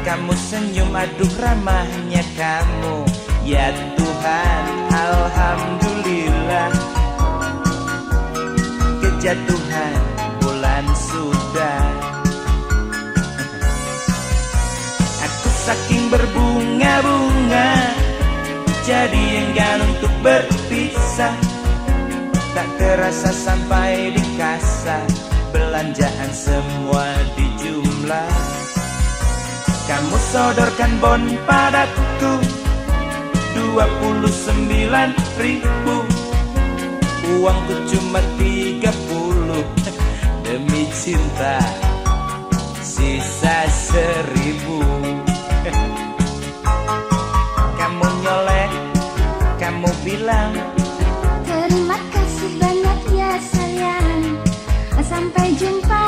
Kamu senyum aduh ramahnya kamu. Ya Tuhan, alhamdulillah. Kejatuhan bulan sudah. Aku saking berbunga-bunga, jadi enggan untuk berpisah. Tak terasa sampai di kasa, belanjaan semua dijumlah. Kamu sodorkan bon padaku 29.000. Uangku cuma 30. Demi cinta sisa 1.000. Kamu nyolek, kamu bilang Terima kasih banyak ya sayang. Sampai jumpa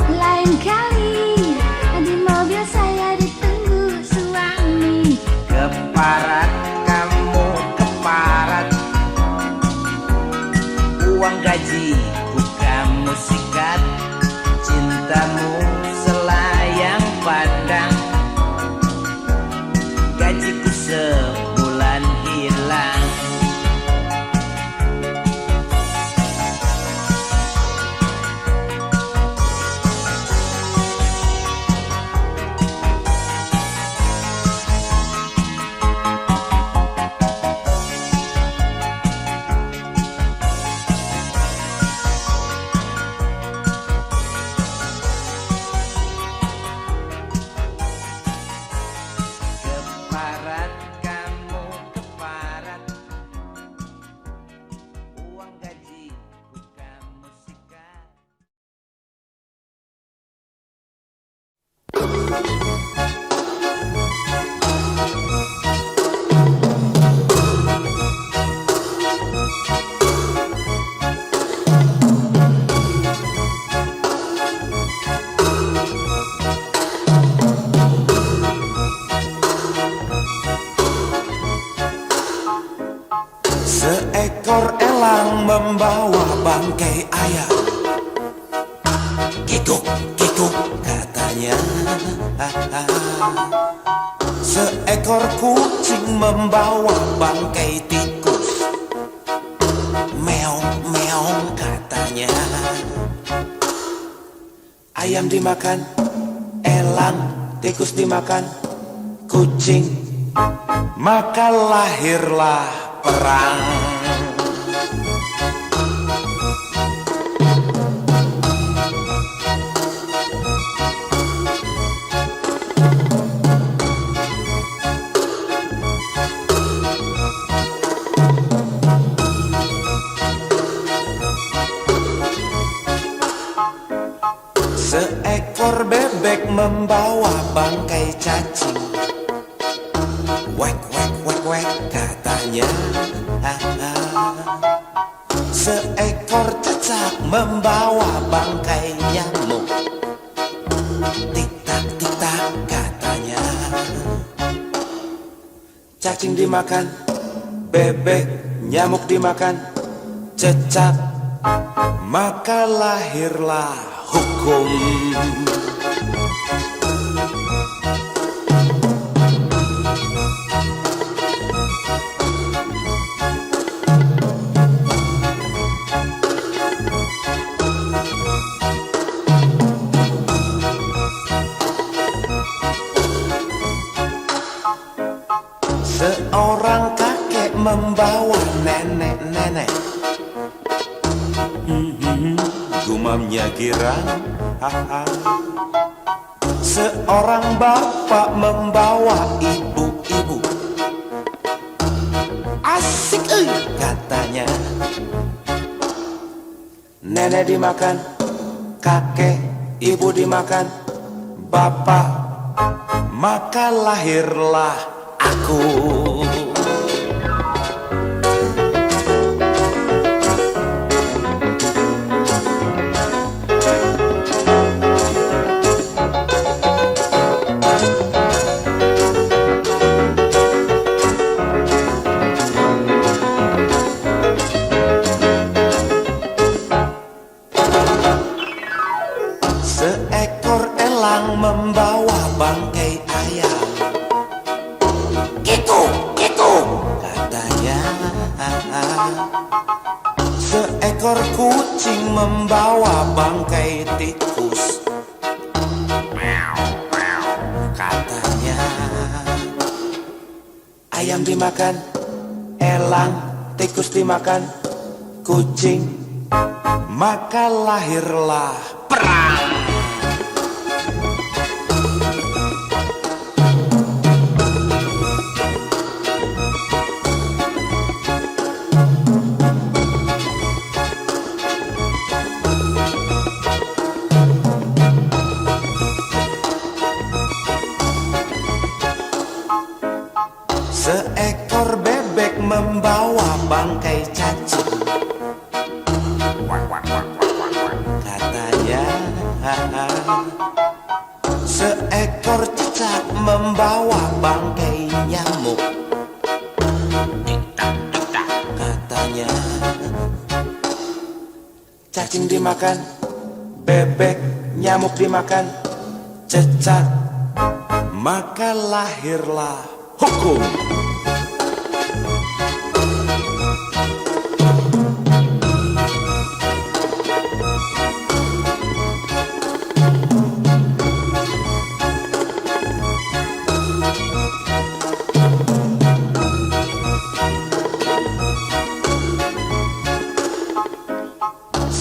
lain kali. Di mobil saya ditunggu suami. keparat, kamu keparat. Uang gaji kamu sikat. Cintamu selayang padang. Gajiku sebulan hilang. Keparat, kamu keparat. Uang gaji kamu sikat. Seekor elang membawa bangkai ayam. Kikuk, kikuk katanya. Seekor kucing membawa bangkai tikus. Meong, meong katanya. Ayam dimakan, elang, tikus dimakan, kucing. Maka lahirlah perang. membawa bangkai cacing. Wek wek wek wek katanya. Seekor cecak membawa bangkai nyamuk. Tik tak katanya. Cacing dimakan, bebek nyamuk dimakan, cecak, maka lahirlah hukum. Seorang kakek membawa nenek-nenek. Gumamnya girang. Seorang bapak membawa ibu-ibu. Asik katanya. Nenek dimakan, kakek, ibu dimakan, bapak, maka lahirlah aku. Seekor elang membawa bangkai ayam. Gitu katanya. Seekor kucing membawa bangkai tikus. Katanya. Ayam dimakan, elang, tikus dimakan, kucing, maka lahirlah perang. Seekor bebek membawa bangkai cacing. Katanya. Seekor cicak membawa bangkai nyamuk. Katanya. Cacing dimakan, bebek, nyamuk dimakan, cecak, maka lahirlah hukum.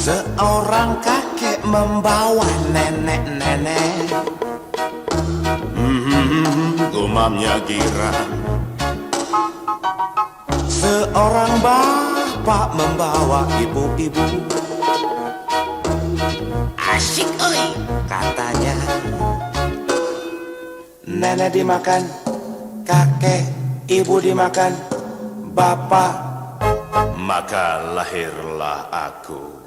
Seorang kakek membawa nenek-nenek. Gumamnya girang. Seorang bapak membawa ibu-ibu. Asik katanya. Nenek dimakan, kakek, ibu dimakan, bapak, maka lahirlah aku.